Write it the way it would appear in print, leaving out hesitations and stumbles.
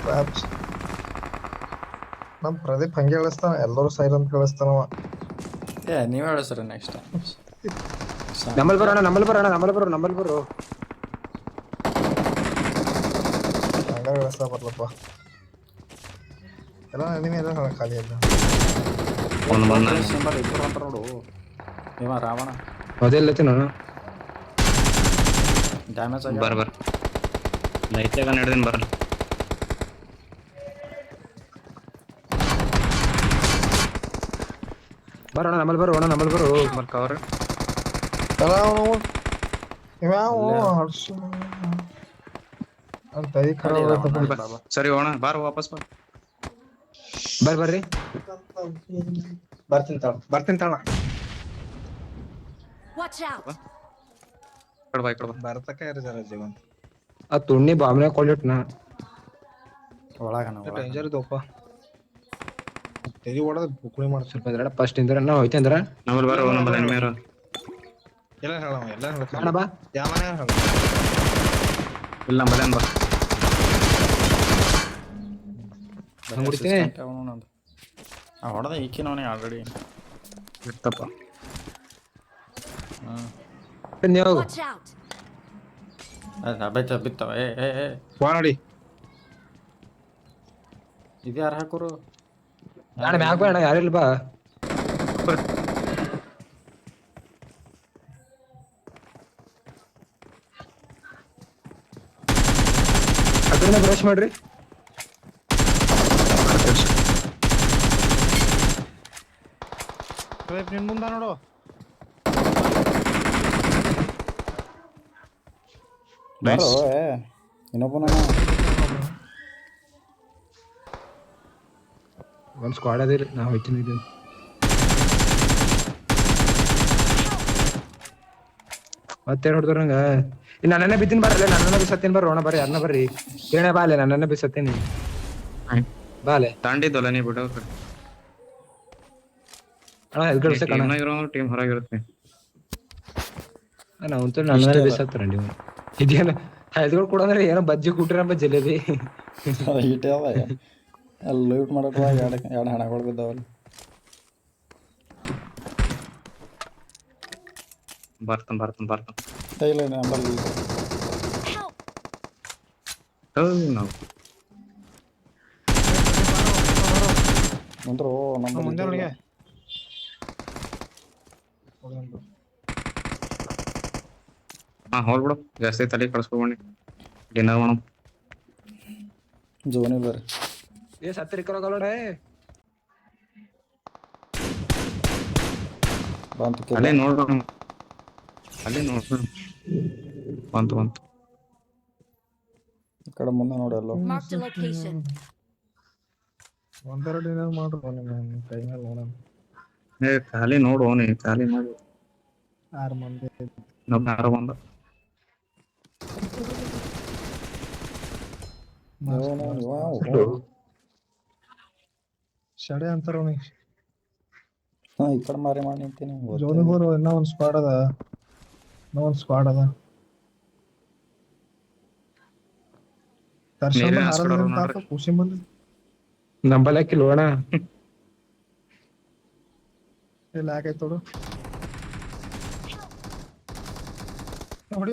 Traps ನಮ್ ಪ್ರದೀಪ್ ಹಂಗೆ ಕಳಿಸ್ತಾನ, ಎಲ್ಲರೂ ಸೈಲೆಂಟ್ ಕಳಿಸ್ತಾನವ. ನೀವ್ ಹೇಳ ಸರ್ ನೆಕ್ಸ್ಟ್ ನಮ್ಮಲ್ ಬರೋಣ ನಮ್ಮಲ್ ಬರೋ ಹಂಗ ಕಳಿಸ್ತಾ ಬರ್ಲಪ್ಪ. ಎಲ್ಲ ಎನಿಮಿ ಎಲ್ಲ ಖಾಲಿ ಅಲ್ಲ. ಸಿಂಬಲ್ ಇಬ್ಬರು ಅಂತ ನೋಡು. ಇವ ರಾವಣ ಅದೆಲ್ಲತಿ ನಾನು ಡ್ಯಾಮೇಜ್ ಆಗಿ ಬರ್ ಲೈಟ್ಯಾಗ ನಡೆದಿನ ಬರಲ್ಲ. ಬರೋಣ ನಮ್ಮಲ್ ಬರೋ ಕವರ್ ಎಲ್ಲ ಹರ್ಷ ತೈ ಖರಾಬ್. ಸರಿ ಹೋಣ ಬಾರ ವಾಪಸ್ ಬಾ. ಬರ್ರಿ ಬರ್ತೀನಿ ತಾಳ ಕಡ್ಬಾ ಕಡ್ಬಾ. ಬರ್ತಕ ಇರ ಜೀವನ್ ಆ ತುಣ್ಣಿ ಬಾಂಬ್ನ ಕೊಳ್ಳಿಟ್ನ ಒಳಗ ಡೇಂಜರ್ ಇದಪ್ಪ. ತೆಗಿ ಹೊಡೆದ ಬುಕ್ಳಿ ಮಾಡಿ ಸ್ವಲ್ಪ ಇದ್ರ ಫಸ್ಟ್ ಇಂದ್ರ ನಾವು ಹೋಯ್ತು ಅಂದ್ರ ನಮ್ಮಲ್ಲಿ ಬಾರ ನಮ್ಮಲ್ಲಿ ಎನಿಮಿ ಇರೋ. ಎಲ್ಲ ಹೇಳವ ಎಲ್ಲ ಕಾಣ ಬಾ ಯಾವ ಮನೆ ಹೇಳ ಇಲ್ಲ ನಮ್ಮಲ್ಲಿ ಬಾ. ಬಿಡ್ತೀನಿ ಹೊಡೆದ ಈಕಿನವನೇ ಆಲ್ರೆಡಿ ಇರ್ತಪ್ಪ. ನೀವು ಬಿತ್ತವ ನೋಡಿ ಇದು ಯಾರು ಹಾಕೋರು ನಾಳೆ ಮ್ಯಾಗ ಬೇಡ ಯಾರಿಲ್ಲ ಬಾ. ಅದನ್ನ ಬ್ರಷ್ ಮಾಡ್ರಿ. ನಿನ್ ಮುಂದ ನೋಡು. ಇನ್ನೊಬ್ಬನ ಒಂದ್ ಸ್ಕ್ವಾಡ್ ಅದಿರಿ ನಾ ಹೋಯ್ತೀನಿ ಇದು ಮತ್ತೆ ಹೊಡ್ದ್ರ ನಂಗ ನನ್ನನ್ನೇ ಬಿತ್ತೀನಿ ಬರಲ್ಲ. ನನ್ನನ್ನ ಬಿಸತ್ತೇನ್ ಬರ್ರಿ ಬರ್ರಿ ಯಾರನ್ನ ಬರ್ರಿ ಏನೇ ಬಾಲೆ ನನ್ನನ್ನ ಬಿಸತ್ತೇನಿ ಬಾಲೆ ತಾಂಡಿದ್ದಲ್ಲ ನೀ ಬಿಡೋ ಅಣ್ಣ ಎಲ್ಗಡ್ಸ ಕಣ ಟೀಮ್ ಹೊರಗಿರುತ್ತೆ. ನಾವಂತೂ ನನ್ನನ್ನ ಬಿಸತ್ತಾರ ನೀವು ಇದೇನ ಹೆಲ್ಗಳು ಕೊಡಂದ್ರೆ ಏನೋ ಬಜ್ಜಿ ಕೂಟ್ರ ಜಿಲೇಬಿ ಇಟ್ಟೆ ಅವ ಅಲ್ಲಿ ಲೂಟ್ ಮಾಡಕ್ ಎರಡು ಹಣಗಳು ಬಿದ್ದಾವಲ್ಲ. ಬರ್ತಾನ ಇಲ್ಲ ನಂಬಲ್ಲಿ ನಾವು ಮುಂದ್ರು ನಮ್ಮ ಮುಂದೆ ನನಗೆ ಹೋಗ್ಬಿಡು ಜಾಸ್ತಿ ತಲೆ ಕಳ್ಸ್ಕೊಬಣ್ಣಿ ಡಿನ್ನರ್ ಮಾಡೋಣ. ಜೋನಿ ಬರ್ರಿ ಸತ್ತರಿ ಕಲೋಡೆ ಬಂತು ಅಲ್ಲೇ ನೋಡ್ರು ಬಂತು ಈ ಕಡೆ ಮುಂದೆ ನೋಡಿ ಅಲ್ಲೋ ಒಂದೆರಡು ದಿನ ಮಾಡ್ರು ಕೈ ಮೇಲೆ ನೋಡೋಣ. ಖಾಲಿ ನೋಡು ನೀ ಖಾಲಿ ಮಾಡಿ 6 ಮಂದಿ ನಮ್ಮ ಯಾರೋ ಬಂದ ಶಡೆ ಅಂತಾರ ಅವನಿಗೆ. ಈ ಕಡೆ ಮಾರಿ ಮಾಡಿ ನಿಂತೀನಿ. ಜೋನಿಗೋರು ಇನ್ನೂ ಒಂದು ಸ್ಕ್ವಾಡ್ ಅದ. ದರ್ಶನ ಹಾರಲ್ಲ ಖುಷಿ ಬಂದು ನಂಬಲಕ್ಕಿಲ್ಲ ಅಣ್ಣ. ಇಲ್ಲ ಯಾಕಾಯ್ತು ನೋಡಿ